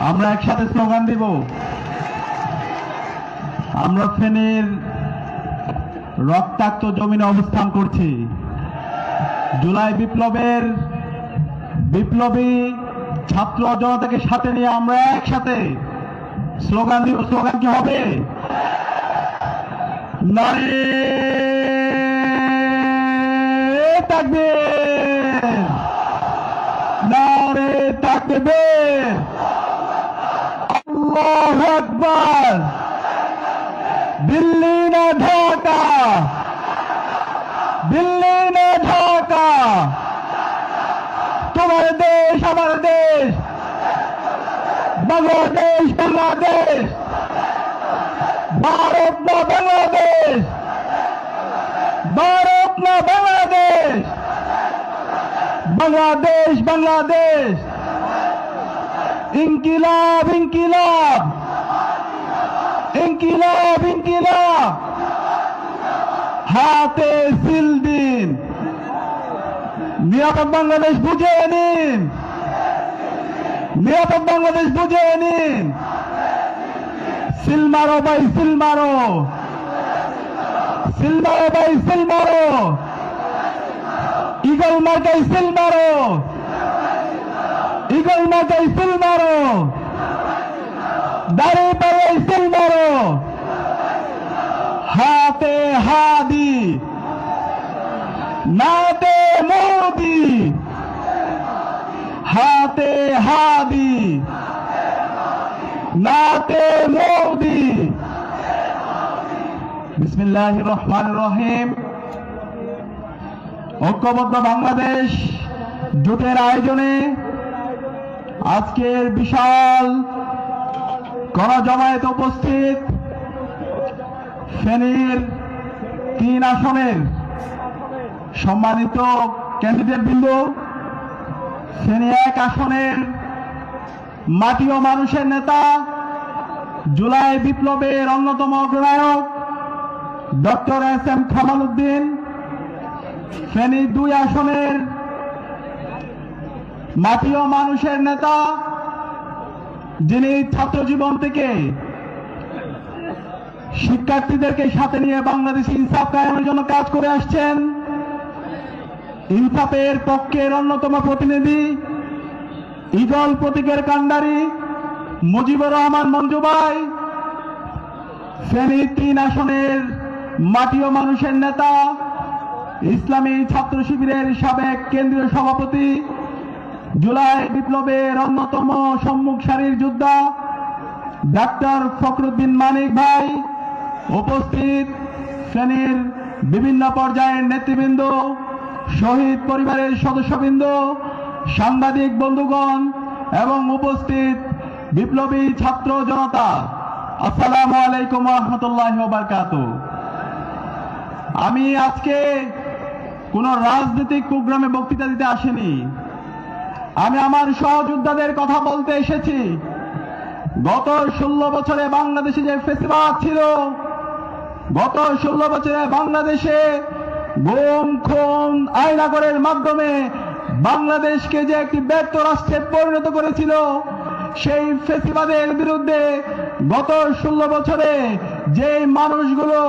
আমরা একসাথে স্লোগান দিব। আমরা ফেনীর রক্তাক্ত জমিনে অবস্থান করছি। জুলাই বিপ্লবের বিপ্লবী ছাত্র জনতাকে সাথে নিয়ে আমরা একসাথে স্লোগান দিব। স্লোগান কি হবে? নারে তাকবীর, নারে তাকবীর, আল্লাহু আকবার। দিল্লি না ঢাকা, দিল্লি না ঢাকা, তোমার দেশ আমার দেশ, বাংলাদেশ বাংলাদেশ, ভারত না বাংলাদেশ, ভারত না বাংলাদেশ, বাংলাদেশ বাংলাদেশ। ইনকিলাব ইনকিলাব, ইনকিলাব ইনকিলাব, হাতে সিল দিন। নিরাপদ বাংলাদেশ বুঝে নিন, নিরাপদ বাংলাদেশ বুঝে নিন। সিল মারো ভাই, সিল মারো, সিল মারো ভাই, সিল মারো। ইগল মার্কাই সিল মারো, ইগল মার্কাই সিল মারো। দাঁড়িয়ে পাড়ে সিল মারো। হাতে হাদি, নাতে মোদি, হাতে হাদি, নাতে মোদি। বিসমিল্লাহির রহমানির রহিম। ঐক্যবদ্ধ বাংলাদেশ জোটের আয়োজনে আজকের বিশাল গণজমায়েতে উপস্থিত ফেনীর 3 আসনের সম্মানিত ক্যান্ডিডেট বৃন্দ, ফেনী 1 আসনের মাটি ও মানুষের নেতা, জুলাই বিপ্লবের অন্যতম অগ্রনায়ক ডক্টর এস.এম. কামাল উদ্দিন, ফেনী 2 আসনের মাটি ও মানুষের নেতা, যিনি ছাত্র জীবন থেকে শিক্ষার্থীদেরকে সাথে নিয়ে বাংলাদেশে ইনসাফ কায়েমের জন্য কাজ করে আসছেন, ইনসাফের পক্ষের অন্যতম প্রতিনিধি, ঈগল প্রতীকের কান্ডারি মুজিবুর রহমান মঞ্জু ভাই, ফেনী 3 আসনের মাটি ও মানুষের নেতা, ইসলামী ছাত্র শিবিরের সাবেক কেন্দ্রীয় সভাপতি, জুলাই বিপ্লবের অন্যতম সম্মুখ সারির যোদ্ধা ডাক্তার ফখরুদ্দিন মানিক ভাই, উপস্থিত ফেনীর বিভিন্ন পর্যায়ের নেতৃবৃন্দ, শহীদ পরিবারের সদস্যবৃন্দ, সাংবাদিক বন্ধুগণ এবং উপস্থিত বিপ্লবী ছাত্র জনতা, আসসালামু আলাইকুম ওয়া রাহমাতুল্লাহি ওয়া বারাকাতুহু। আমি আজকে কোন রাজনৈতিক প্রোগ্রামে বক্তৃতা দিতে আসিনি। আমি আমার সহযোদ্ধাদের কথা বলতে এসেছি। গত 16 বছরে বাংলাদেশে যে ফেসিবাদ ছিল, গত 16 বছরে বাংলাদেশে গুম খুন আইনাগরের মাধ্যমে বাংলাদেশকে যে একটি ব্যর্থ রাষ্ট্রে পরিণত করেছিল, সেই ফেসিবাদের বিরুদ্ধে গত 16 বছরে যে মানুষগুলো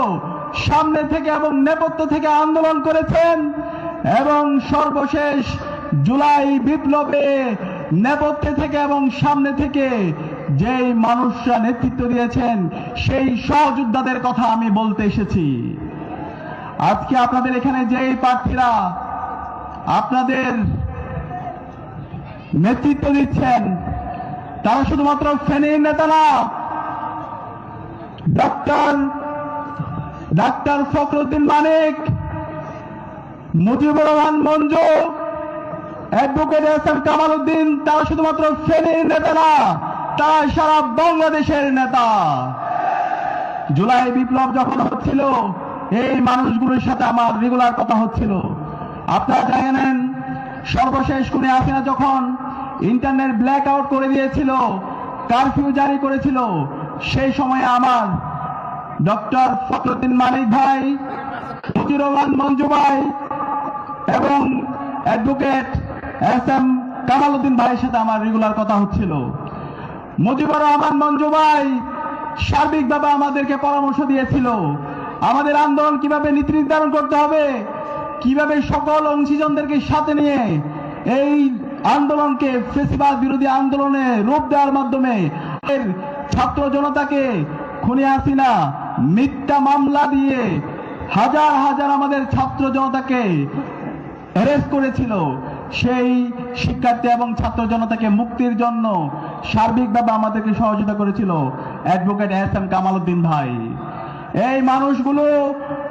সামনে থেকে এবং নেপথ্য থেকে আন্দোলন করেছেন এবং সর্বশেষ জুলাই বিপ্লবে নেপথ্যে থেকে এবং সামনে থেকে যেই মানুষরা নেতৃত্ব দিয়েছেন, সেই সহযোদ্ধাদের কথা আমি বলতে এসেছি। আজকে আপনাদের এখানে যেই প্রার্থীরা আপনাদের নেতৃত্ব দিচ্ছেন, তারা শুধুমাত্র ফেনীর নেতা না। ডাক্তার ফখরুদ্দিন মানিক, মুজিবুর রহমান মঞ্জু, অ্যাডভোকেট এস.এম. কামাল উদ্দিন, তারা শুধুমাত্র ফেনীর নেতা না, তারা সারা বাংলাদেশের নেতা। জুলাই বিপ্লব যখন হচ্ছিল, এই মানুষগুলোর সাথে আমার রেগুলার কথা হচ্ছিল। আপনারা জানেন, সর্বশেষ কোণে হাসিনা যখন ইন্টারনেট ব্ল্যাক আউট করে দিয়েছিল, কারফিউ জারি করেছিল, সেই সময় আমার ডক্টর ফখরুদ্দিন মানিক ভাই, মুজিবুর রহমান মঞ্জু ভাই এবং অ্যাডভোকেট এস.এম. কামাল উদ্দিন ভাইয়ের সাথে আমার রেগুলার কথা হচ্ছিল। মুজিবুর রহমান মঞ্জু ভাই সার্বিকভাবে আমাদেরকে পরামর্শ দিয়েছিল আমাদের আন্দোলন কিভাবে নীতি নির্ধারণ করতে হবে, কিভাবে সকল অংশীজনদেরকে সাথে নিয়ে এই আন্দোলনকে ফেসিবাদ বিরোধী আন্দোলনে রূপ দেওয়ার মাধ্যমে ছাত্র জনতাকে খুনি হাসিনা মিথ্যা মামলা দিয়ে হাজার হাজার আমাদের ছাত্র জনতাকে অ্যারেস্ট করেছিল। সেই শিক্ষার্থী এবং ছাত্র জনতাকে মুক্তির জন্য সার্বিকভাবে আমাদেরকে সহযোগিতা করেছিল অ্যাডভোকেট এস.এম. কামাল উদ্দিন ভাই। এই মানুষগুলো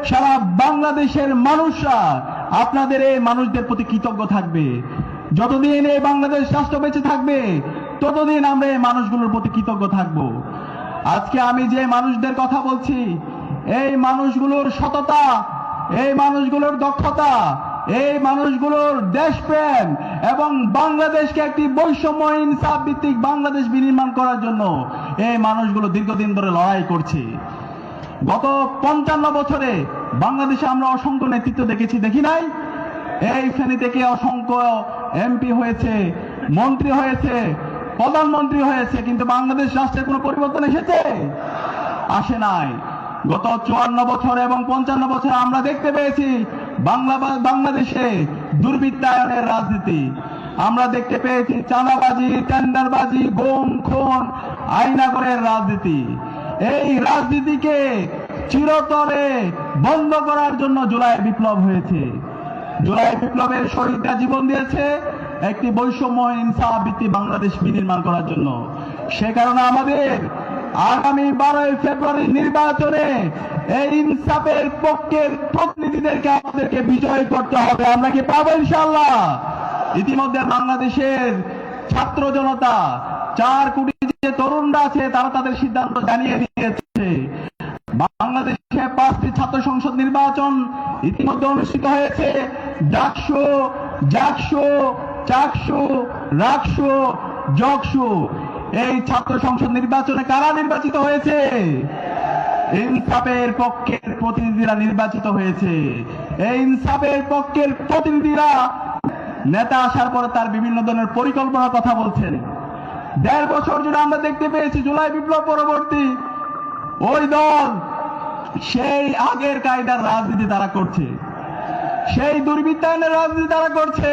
সারা বাংলাদেশের মানুষরা আপনাদের এই মানুষদের প্রতি কৃতজ্ঞ থাকবে। যতদিন এই বাংলাদেশ রাষ্ট্র বেঁচে থাকবে ততদিন আমরা এই মানুষগুলোর প্রতি কৃতজ্ঞ থাকব। আজকে আমি যে মানুষদের কথা বলছি, এই মানুষগুলোর সততা, এই মানুষগুলোর দক্ষতা, এই মানুষগুলোর দেশপ্রেম এবং বাংলাদেশকে একটি বৈষম্য ইনসাফ ভিত্তিক বাংলাদেশ বিনির্মাণ করার জন্য এই মানুষগুলো দীর্ঘদিন ধরে লড়াই করছে। গত 55 বছরে বাংলাদেশে আমরা অসংখ্য নেতৃত্ব দেখেছি, দেখি নাই? এই শ্রেণী থেকে অসংখ্য এমপি হয়েছে, মন্ত্রী হয়েছে, প্রধানমন্ত্রী হয়েছে, কিন্তু বাংলাদেশ রাষ্ট্রের কোনো পরিবর্তন এসেছে? আসে নাই। গত 54 বছর এবং 55 বছর আমরা দেখতে পেয়েছি বাংলাদেশে দুর্বৃত্তায়নের রাজনীতি, আমরা দেখতে পেয়েছি চাঁদাবাজি, টেন্ডারবাজি, গুম খুন, আইনাগরের রাজনীতি। এই রাজনীতিকে চিরতরে বন্ধ করার জন্য জুলাই বিপ্লব হয়েছে। জুলাই বিপ্লবের শহীদরা জীবন দিয়েছে একটি বৈষম্য ইনসাফ ভিত্তিক বাংলাদেশ বিনির্মাণ করার জন্য। সে কারণে আমাদের আগামী 12 ফেব্রুয়ারি নির্বাচনে এই ইনসাফের পক্ষের প্রতিনিধিদেরকে আমাদেরকে বিজয় করতে হবে। আমরা কি পাবো ইনশাআল্লাহ? ইতিমধ্যে বাংলাদেশের ছাত্র জনতা 4 কোটি যে তরুণরা আছে তারা তাদের সিদ্ধান্ত জানিয়ে দিয়েছে। বাংলাদেশে 5টি ছাত্র সংসদ নির্বাচন ইতিমধ্যে অনুষ্ঠিত হয়েছে। ডাকসু, জাকসু, চাকসু, রাকসু, জকসু। এই ছাত্র সংসদ নির্বাচনে কারা নির্বাচিত হয়েছে? ইনসাফের পক্ষের প্রতিনিধিরা নির্বাচিত হয়েছে। এই ইনসাফের পক্ষের প্রতিনিধিরা নেতা আসার পরে তার বিভিন্ন ধরনের পরিকল্পনার কথা বলছেন। 1.5 বছর জুড়ে আমরা দেখতে পেয়েছি জুলাই বিপ্লব পরবর্তী ওই দল সেই আগের কায়দার রাজনীতি তারা করছে, সেই দুর্বৃত্তায়নের রাজনীতি তারা করছে,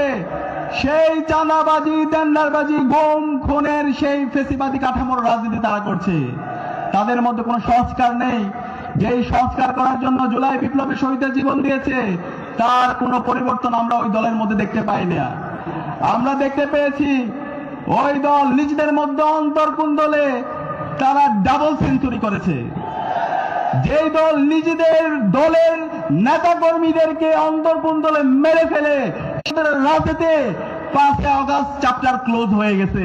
সেই চাঁদাবাজি, টেন্ডারবাজি, গুম খুনের সেই ফেসিবাদী কাঠামোর রাজনীতি তারা করছে। তাদের মধ্যে কোনো সংস্কার নেই। যেই সংস্কার করার জন্য জুলাই বিপ্লবে শহীদদের জীবন দিয়েছে তার কোনো পরিবর্তন আমরা ওই দলের মধ্যে দেখতে পাই না। আমরা দেখতে পেয়েছি ওই দল নিজেদের মধ্যে অন্তর্কুণ্ডলে তারা ডাবল সেঞ্চুরি করেছে। যেই দল নিজেদের দলের নেতা কর্মীদেরকে অন্তর্কুণ্ডলে মেরে ফেলে রাজনীতি 5 আগস্ট চ্যাপ্টার ক্লোজ হয়ে গেছে।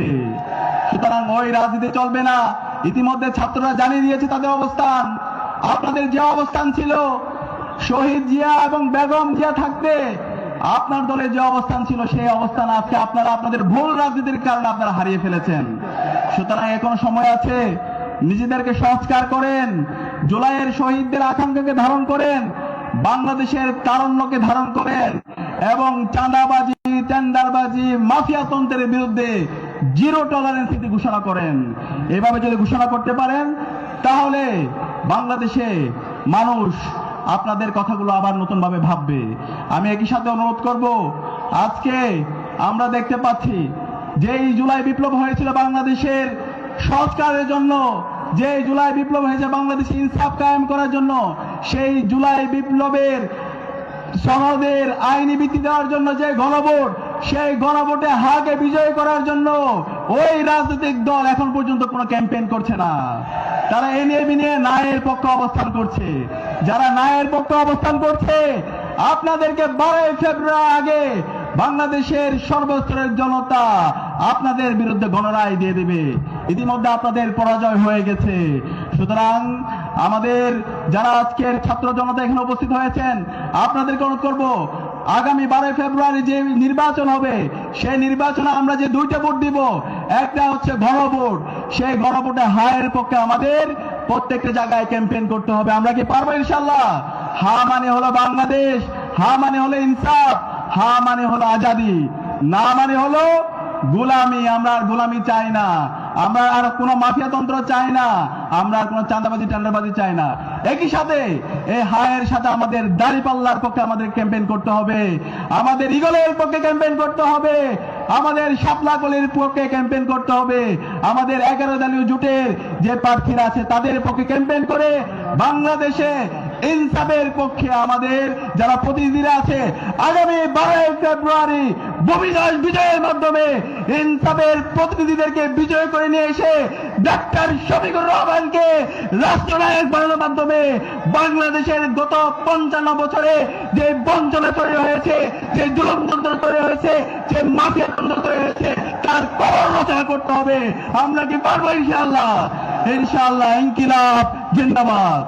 সুতরাং ওই রাজনীতি চলবে না। ইতিমধ্যে ছাত্ররা জানিয়ে দিয়েছে তাদের অবস্থান। আপনাদের যে অবস্থান ছিল শহীদ জিয়া এবং বেগম জিয়া থাকতে আপনার দলের যে অবস্থান ছিল সেই অবস্থান আজকে আপনারা আপনাদের ভুল রাজনীতির কারণে আপনারা হারিয়ে ফেলেছেন। সুতরাং এখনো সময় আছে, নিজেদেরকে সংস্কার করেন, জুলাইয়ের শহীদদের আকাঙ্ক্ষাকে ধারণ করেন, বাংলাদেশের তারুণ্যকে ধারণ করেন এবং চাঁদাবাজি, টেন্ডারবাজি, মাফিয়াতন্ত্রের বিরুদ্ধে জিরো টলারেন্স নীতি ঘোষণা করেন। এভাবে যদি ঘোষণা করতে পারেন তাহলে বাংলাদেশে মানুষ আপনাদের কথাগুলো আবার নতুন ভাবে ভাববে। আমি একই সাথে অনুরোধ করব, আজকে আমরা দেখতে পাচ্ছি যে এই জুলাই বিপ্লব হয়েছিল বাংলাদেশের সংস্কারের জন্য, যে জুলাই বিপ্লব হয়েছে বাংলাদেশে ইনসাফ কায়েম করার জন্য, সেই জুলাই বিপ্লবের সনদের আইনি ভিত্তি দেওয়ার জন্য যে গণভোট, সেই গণভোটে হাকে বিজয় করার জন্য ওই রাজনৈতিক দল এখন পর্যন্ত কোনো ক্যাম্পেইন করছে না। তারা এ নিয়ে ন্যায়ের পক্ষে অবস্থান করছে। যারা ন্যায়ের পক্ষে অবস্থান করছে আপনাদেরকে 12 ফেব্রুয়ারি আগে বাংলাদেশের সর্বস্তরের জনতা আপনাদের বিরুদ্ধে গণরায় দিয়ে দেবে। ইতিমধ্যে আপনাদের পরাজয় হয়ে গেছে। সুতরাং আমাদের যারা আজকের ছাত্র জনতা এখানে উপস্থিত হয়েছেন আপনাদেরকে অনুরোধ করব, আগামী 12 ফেব্রুয়ারি যে নির্বাচন হবে সেই নির্বাচনে আমরা যে 2টা ভোট দিব, একটা হচ্ছে গণভোট। সেই গণভোটে হায়ের পক্ষে আমাদের প্রত্যেকটা জায়গায় ক্যাম্পেইন করতে হবে। আমরা কি পারবো ইনশাআল্লাহ? হা মানে হলো বাংলাদেশ, হা মানে হলো ইনসাফ, হা মানে হলো আজাদি, না মানে হলো গোলামি। আমরা আর গোলামি চাই না। আমরা আর কোনো মাফিয়াতন্ত্র চাই না, আমরা আর কোনো চাঁদাবাজি টেন্ডারবাজি চাই না। একই সাথে এই হায়ের সাথে আমাদের দাঁড়িপাল্লার পক্ষে আমাদের ক্যাম্পেইন করতে হবে, আমাদের ইগলের পক্ষে ক্যাম্পেইন করতে হবে, আমাদের শাপলাকলির পক্ষে ক্যাম্পেইন করতে হবে, আমাদের 11 দলীয় জোটের যে প্রার্থীরা আছে তাদের পক্ষে ক্যাম্পেইন করে বাংলাদেশে ইনসাফের পক্ষে আমাদের যারা প্রতিনিধিরা আছে আগামী 12 ফেব্রুয়ারি ভূমিদাস বিজয়ের মাধ্যমে ইনসাফের প্রতিনিধিদেরকে বিজয় করে নিয়ে এসে ডাক্তার শফিকুর রহমানকে রাষ্ট্রনায়ক বানানোর মাধ্যমে বাংলাদেশের গত 55 বছরে যে বঞ্চনা তৈরি হয়েছে, যে জুলুমতন্ত্র তৈরি হয়েছে, যে মাফিয়া তন্ত্র তৈরি হয়েছে তার কবর রচনা করতে হবে। আমরা কি পারবো? ইনশাআল্লাহ, ইনশাআল্লাহ। ইনকিলাব জিন্দাবাদ।